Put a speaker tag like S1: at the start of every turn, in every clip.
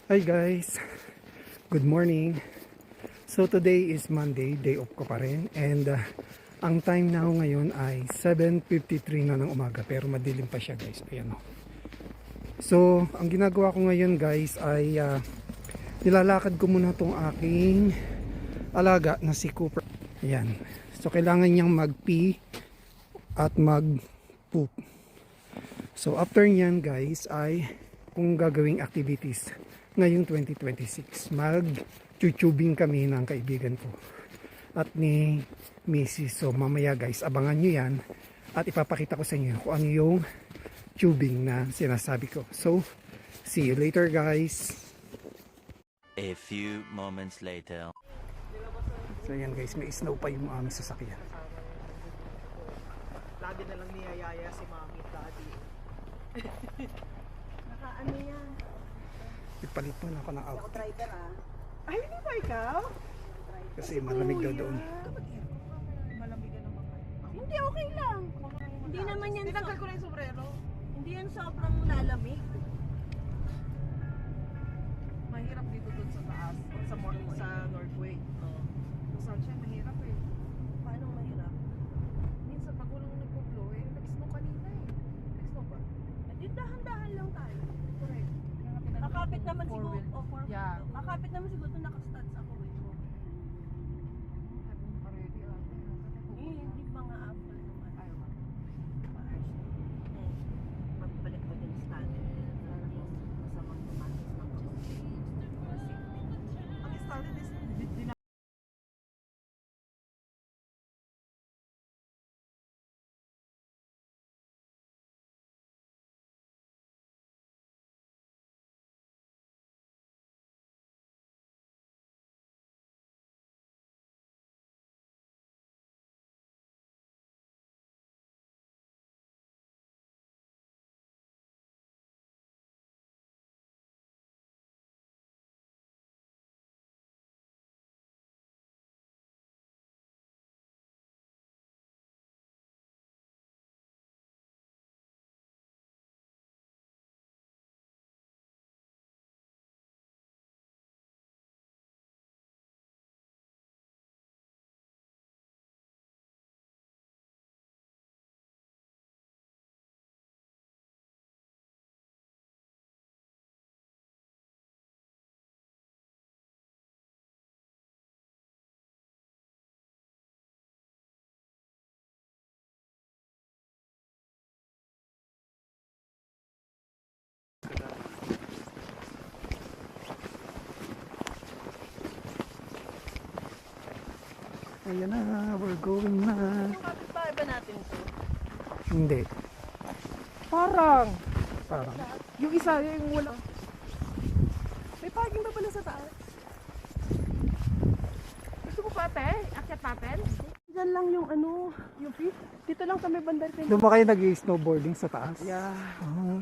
S1: Hi guys, good morning. So today is Monday, day off ko pa rin. And ang time now ngayon ay 7:53 na ng umaga. Pero madilim pa siya guys. Ayan o. So ang ginagawa ko ngayon guys ay nilalakad ko muna tong aking alaga na si Cooper. Ayan. So kailangan niyang mag-pee at mag-poop. So after nyan guys ay kung gagawing activities ngayong 2026, mag-tubing kami ng kaibigan ko at ni Mrs. So mamaya guys, abangan nyo yan at ipapakita ko sa inyo kung ano yung tubing na sinasabi ko. So see you later guys.
S2: A few moments later.
S1: So yan guys, may snow pa yung aming sasakyan.
S3: Lagi na lang niyayaya si Mami at Daddy.
S4: Naka-ano yan?
S1: Ipalit mo na ako ng
S4: Ako
S1: outfit
S4: driver ah.
S3: Ay, hindi ba ikaw?
S1: kasi malamig daw doon.
S3: Malamig ka naman kayo.
S4: Hindi, okay lang. Hindi naman yan
S3: Tinanggal ko na yung sombrero.
S4: hindi yan sobrang lalamig.
S3: Mahirap dito dun sa taas. Sa Northway. Sa Sunshine, mahirap eh.
S4: Paano mahirap?
S3: Minsan pag walang nagpo-blow eh, nag-snow kanina eh. Nag-snow ba?
S4: Hindi, dahan-dahan lang tayo.
S3: Correct.
S4: Makapit naman siguro.
S3: Four-wheel.
S4: O, four-wheel.
S3: Yeah.
S4: Makapit naman siguro ito nakastuds ako eh.
S3: Already
S4: Hindi mga apple naman.
S3: Ayaw ka.
S4: Maayos. Magbalik ko din stand. Masamang tumatis ng kasi.
S3: Ang started is
S1: Ayan na, we're going na.
S4: Yung kapitbahay ba natin ito?
S1: Hindi,
S3: parang
S1: parang
S3: yung isa yung wala. May parking ba pala sa taas? Gusto mo pa ate? Akyat natin?
S4: Diyan lang yung ano.
S3: Yung feet? Dito lang sa may bandar kayo.
S1: doon ba kayo nag-snowboarding sa taas?
S3: Yeah.
S1: Ah,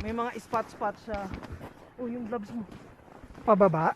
S3: May mga spot siya. Oh, yung gloves mo.
S1: pababa?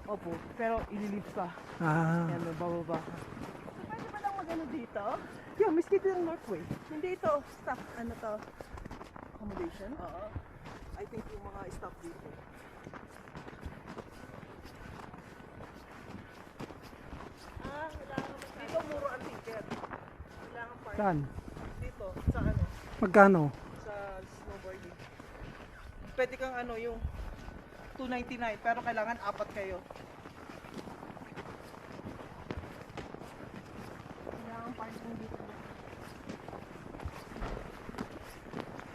S3: Opo. Pero ililift ka.
S1: Ah,
S3: Yan, may bababa ka.
S4: So, pwede ba lang magano dito?
S3: Yeah, miski dito ng Northway.
S4: Hindi ito. Stop. Ano to?
S3: Accommodation?
S4: Oo.
S3: I think yung mga staff dito.
S4: Wala ka
S3: Dito muro ang ticket.
S4: Kailangan park.
S1: saan?
S3: Dito, sa ano?
S1: Magkano?
S3: Sa snowboarding. Pwede kang ano, yung 299 pero kailangan apat kayo.
S4: Kailangan parking dito.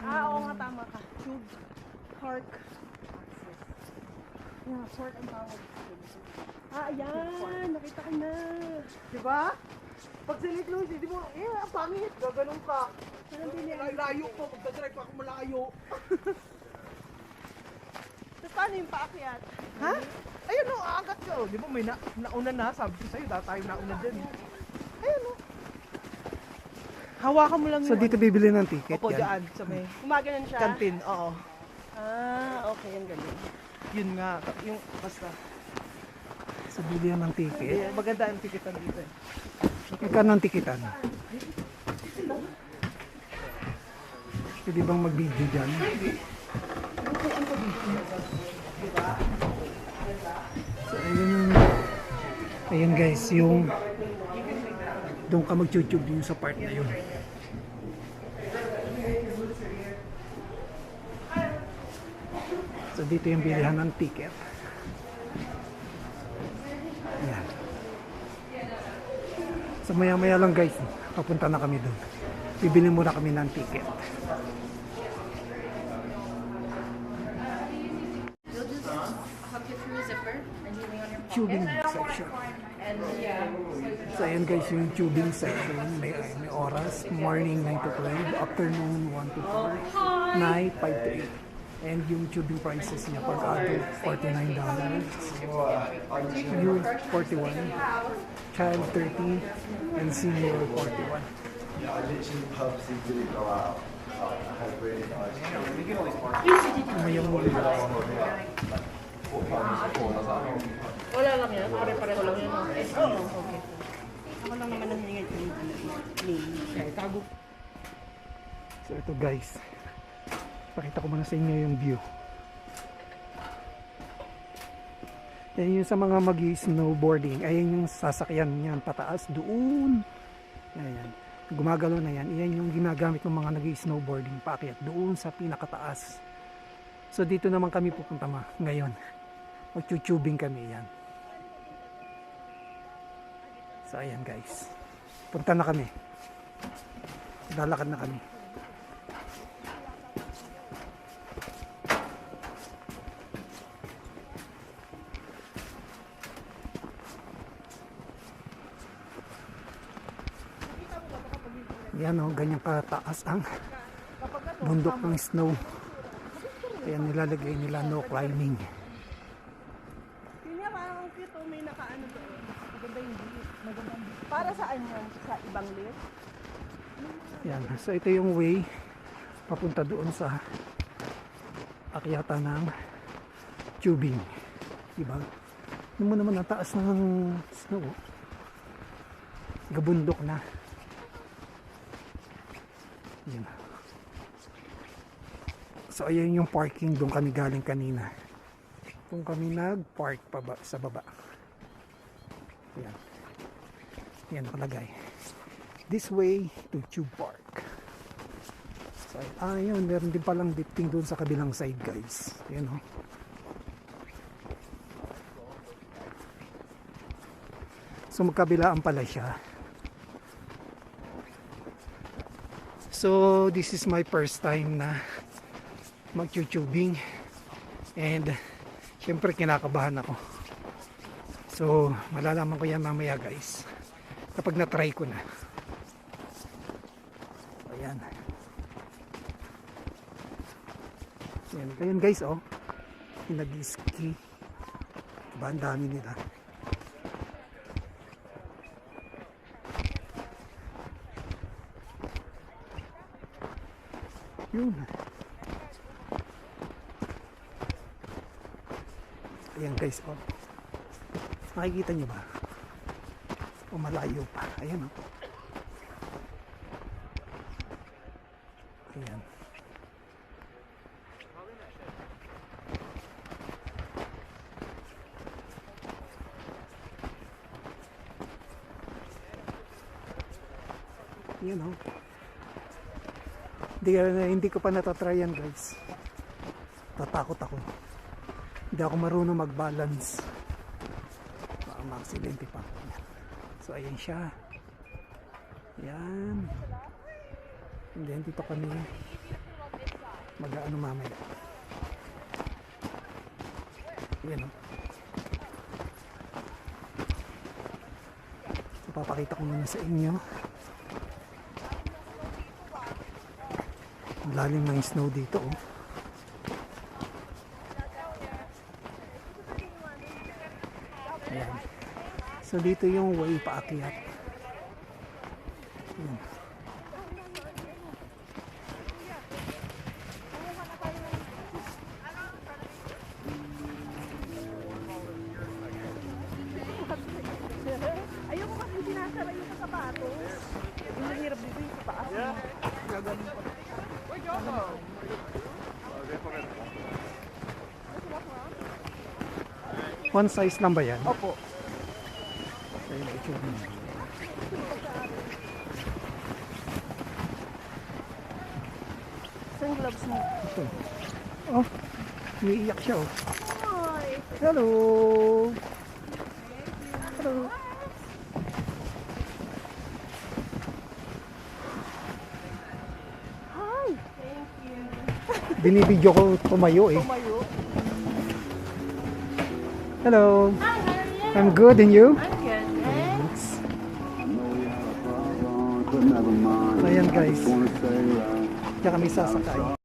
S3: Oo nga, tama ka. Tube Park Access. Yeah, park ang tawag.
S4: Ayan. Nakita ko na.
S3: Diba? Pag siniklusi, di mo, ang pangit. Gaganong ka. Layo ko, magdadrive pa ako malayo.
S4: Tapos paano yung paakyat?
S3: Ha? Ayun o, aangat ka. Di ba may nauna na, sabi ko sa'yo, dahil tayo nauna dyan. Ayun o. Hawakan mo lang
S1: So
S3: yung
S1: dito bibili ng ticket
S3: Opo,
S1: yan?
S3: dyan, sa may
S4: Gumaganon siya?
S3: kantin. Oo.
S4: Okay. Ang galing.
S3: Yun nga, yung basta.
S1: So bili yan ng ticket?
S3: Maganda ang tikitan dito eh.
S1: Magkano ang tikitan? Pwede bang mag-video dyan?
S3: Diba?
S1: Ayan guys, yung doon ka mag-YouTube din sa part na yun. So dito yung bilihan ng ticket. Ayan. So maya maya lang guys, papunta na kami doon. Bibili muna kami ng ticket.
S5: Hook it through a zipper and you lay on your
S1: Tubing section. So ayan guys, yung tubing section, may oras, morning 9 to 12, afternoon 1 to 4, night 5 to 8. And yung tubing prices niya, pag adult $49, youth 41, child 30, and senior 41.
S6: Yeah, I literally purposely didn't go out. Like, I had really nice.
S1: May yung
S4: Wala lang yan. Pare-pareho lang yan. Oo, okay. Ako lang naman ang hingay yung name.
S1: So ito guys, pakita ko muna sa inyo yung view. Yan yung sa mga mag-snowboarding, ayan yung sasakyan niyan pataas doon. Ayan, gumagalaw na yan. Yan yung ginagamit ng mga nag-snowboarding paakyat doon sa pinakataas. So dito naman kami pupunta ngayon. Mag-tubing kami yan. So ayan guys, punta na kami. Lalakad na kami. Yan o, ganyan kataas ang bundok ng snow. Kaya nilalagay nila no climbing.
S4: Yun nga, parang ang cute. Oh, may nakaano doon. Maganda yung view. Magandang view. Para saan yan? Sa ibang lift?
S1: Yan. So ito yung way papunta doon sa akyata ng tubing. Diba? Ano mo naman ang taas ng snow. Gabundok na. Yan. So ayan yung parking, doon kami galing kanina. Doon kami nag-park sa baba. Yan. Yan nakalagay. This way to Tube Park. So ayun, meron din palang lifting doon sa kabilang side guys. Ayan o. So magkabilaan pala siya. So this is my first time na mag-tubing and syempre kinakabahan ako. So malalaman ko yan mamaya guys kapag na-try ko na. Ayan. Ayan guys oh. Nag-ski. Diba ang dami nila. Yun. Ayan guys, oh. Nakikita nyo ba? O malayo pa. Ayan, oh. Ayan. Ayan, oh. Hindi ko pa natatry yan guys. Tatakot ako. Hindi ako marunong mag-balance. Baka ma-accidente pa. So ayan siya. Ayan. And then dito kami mag-ano mamaya. Ayan o. So papakita ko muna sa inyo. Ang lalim ng snow dito oh. Ayan. So dito yung way paakyat. Ayan.
S4: Ayoko kasi sinasara yung sapatos. Yung hirap dito yung sapatos. Gagaling pa.
S1: One size lang ba yan?
S4: Opo.
S1: itsura niya.
S4: Saan gloves mo?
S1: Ito. Oh, umiiyak siya oh. Hello! Hello! Binibidyo ko tumayo eh. Hello! I'm good and you?
S4: I'm good. Thanks.
S1: Ayan guys. Kaya kami sasakay.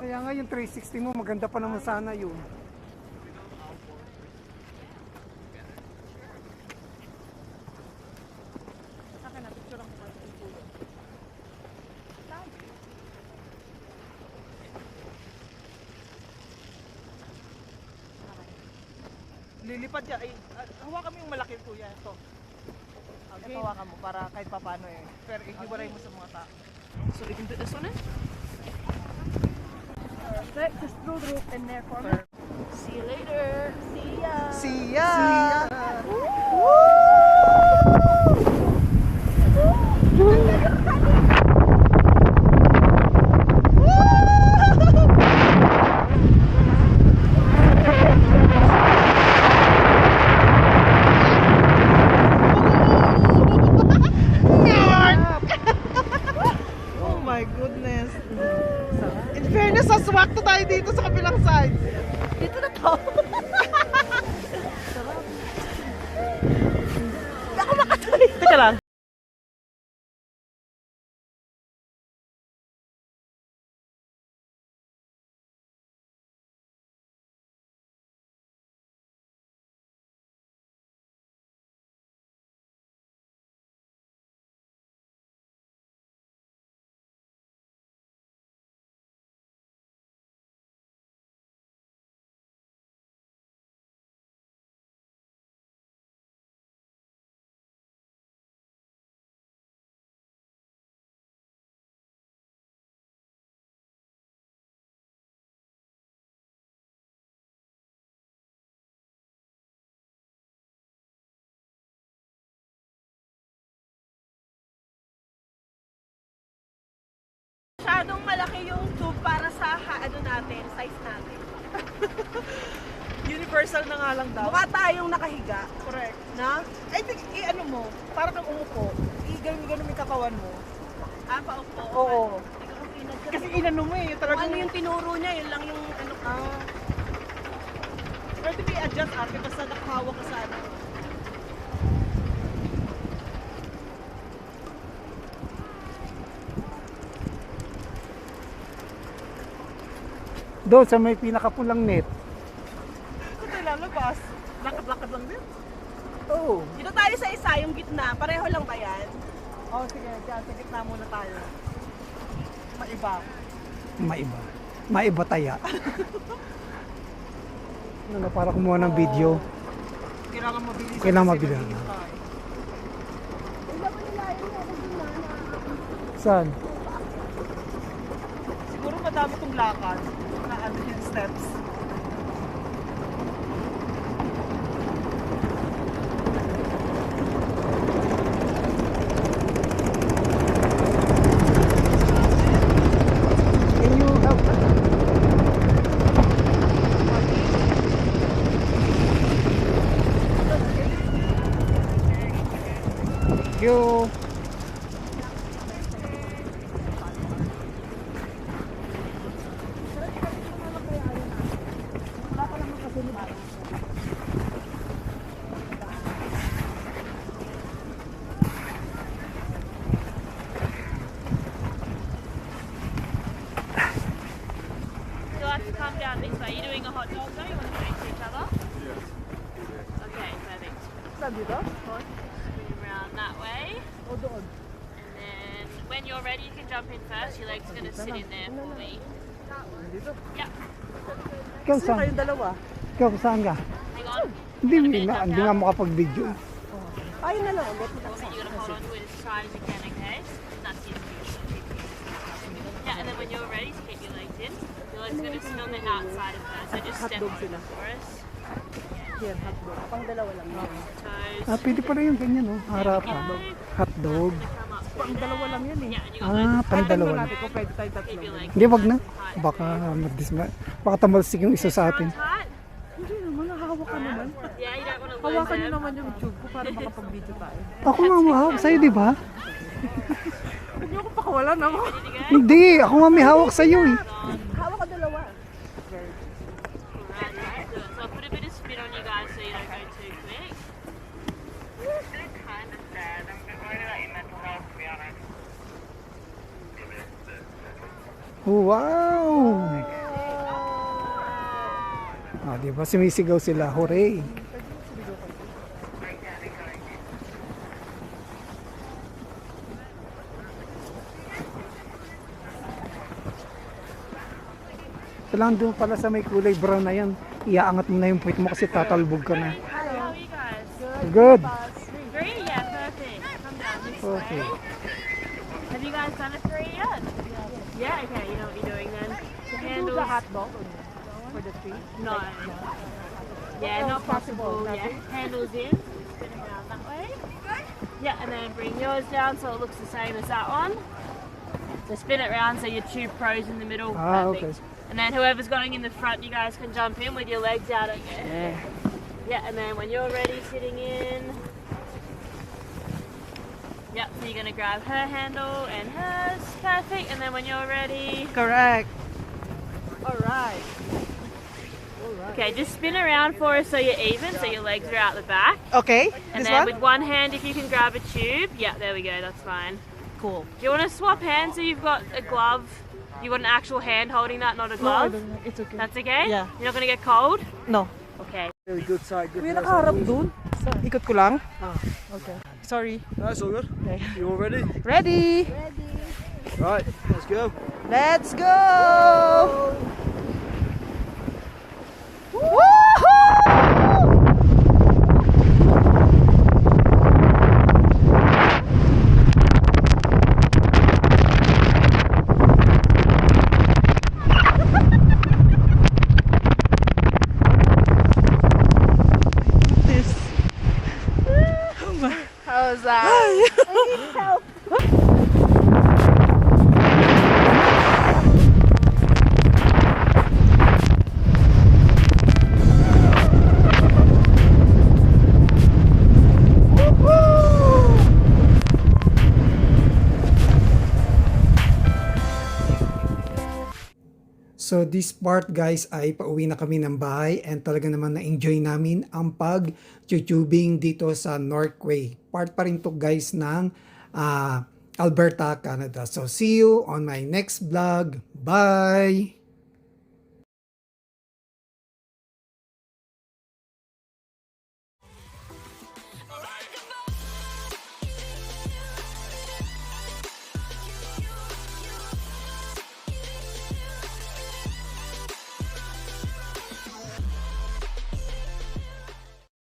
S1: Kaya nga yung 360 mo, maganda pa naman sana yun.
S3: Lilipad yan. Ay, hawakan mo yung malaki kuya. Ito. Okay. Ito hawakan mo para kahit papano eh. Pero igibaray mo sa mga tao.
S4: So we can put this one in? Perfect. Just throw the rope in there for me. See you later. See ya.
S3: See ya! Oh my goodness. In fairness, saswakto tayo dito sa kabilang side.
S4: Dito na to.
S3: Teka lang.
S4: Masyadong malaki yung tube para sa ano natin, size natin.
S3: Universal na nga lang daw.
S4: Mukha tayong nakahiga.
S3: Correct.
S4: Na?
S3: I think, ano mo, para kang umupo, i-ganun yung katawan mo.
S4: Paupo.
S3: Oo.
S4: Hindi ko pinag-
S3: Kasi inano mo eh,
S4: Kung
S3: talagang...
S4: ano yung tinuro niya, yun lang yung ano ko.
S3: Pwede may adjust ate, basta nakahawak ka sa ano.
S1: Doon sa may pinakapulang net.
S3: Kung tayo lalabas, lakad-lakad lang din.
S1: Oo.
S4: Dito tayo sa isa, yung gitna. Pareho lang ba yan?
S3: Oh, sige, dyan, sa gitna muna tayo. Maiba.
S1: Maiba. Maiba taya. Ano, para kumuha ng video.
S3: Kailangan mabilis.
S1: Kailangan
S3: kasi
S1: mabilis.
S3: malinis tayo.
S1: Saan?
S3: Siguro madami kong lakad na ano yung steps.
S1: Can you help? Thank you.
S5: You'll have to come down this way. You're doing a hot dog though? You want to face each other? Yes. Okay, perfect.
S3: Saan dito?
S5: Spin around that way.
S3: O doon?
S5: And then when you're ready, you can jump in first. Your leg's going to sit in there for me.
S3: Dito?
S5: Yep.
S1: Ikaw
S3: Sino
S1: saan?
S3: kayong dalawa?
S1: Ikaw saan ka?
S5: Hang on.
S1: Hindi nga makapag-video.
S4: Ayun na lang ulit.
S5: You're going to hold on to it as tight as you can, okay? That's it. Yeah, and then when you're ready, to keep your legs in. Your legs going to sit on the outside of her. So just step
S3: Hotdog
S5: over
S3: sila.
S5: for us.
S3: Yan, hotdog.
S4: Pang dalawa lang.
S5: Toes.
S1: Pwede pala yung ganyan, oh. Harapan. Hotdog.
S5: Come up.
S3: Pang dalawa lang yan eh.
S5: Yeah, and you got
S1: Pang dalawa
S3: Tingnan
S1: lang.
S3: natin kung pwede tayo tatlo.
S5: keep your legs
S1: Hindi, wag na.
S5: nice and tight.
S1: Baka tamalsik yung isa sa atin.
S5: Tight.
S3: Hindi naman, hawak ka naman.
S5: Yeah, you don't want to lose
S3: Hawakan niyo
S5: them.
S3: naman yung tube ko para makapag-video tayo.
S1: Ako nga mahawak sa'yo, di ba?
S3: Huwag niyo ako pakawalan ako.
S5: Ready to go?
S1: Hindi, ako nga may hawak sa'yo eh.
S4: Hawak ko dalawa.
S5: Alright, let's do it. So I'll put a bit of spin on you guys so you don't go too quick. Kind of sad. I'm worried about your mental health, to be honest.
S1: Wow! Ah, di ba? Sumisigaw sila. Hooray! Kailangan doon pala sa may kulay brown na yan. Iaangat mo na yung puwit mo kasi tatalbog ka na.
S5: How are you guys?
S1: Good!
S5: Three? Yeah, perfect. Come down this
S1: Okay.
S5: way. Have you guys done a three yet? Yeah, okay, you know what you're doing then. The handles.
S3: The hotdog for the tree.
S5: No. Yeah, not possible. Yeah, handles in. Spin it around that way. Yeah, and then bring yours down so it looks the same as that one. So spin it round so your tube pro's in the middle.
S1: Ah,
S5: Perfect.
S1: okay.
S5: And then whoever's going in the front, you guys can jump in with your legs out again.
S3: Yeah.
S5: Yeah, and then when you're ready, sitting in. Yep, so you're gonna grab her handle and hers. Perfect. And then when you're ready.
S3: Correct. Alright.
S5: Okay, just spin around for us so you're even, so your legs are out the back.
S3: Okay,
S5: And
S3: this
S5: then
S3: one?
S5: with one hand, if you can grab a tube. Yeah, there we go, that's fine.
S3: Cool.
S5: Do you want to swap hands so you've got a glove? You got an actual hand holding that, not a glove?
S3: It's okay.
S5: That's okay?
S3: Yeah.
S5: You're not going to get cold?
S3: No.
S5: Okay.
S6: Very good side, good
S3: May nakaharap dun. Ikot ko lang. Okay. Sorry.
S6: That's all good. You all ready?
S3: Ready?
S6: Right, let's go.
S3: Let's go! Woohoo! How's that?
S1: So this part guys ay pauwi na kami ng bahay and talaga naman na-enjoy namin ang pag-tubing dito sa Northway. Part pa rin to guys ng Alberta, Canada. So see you on my next vlog. Bye!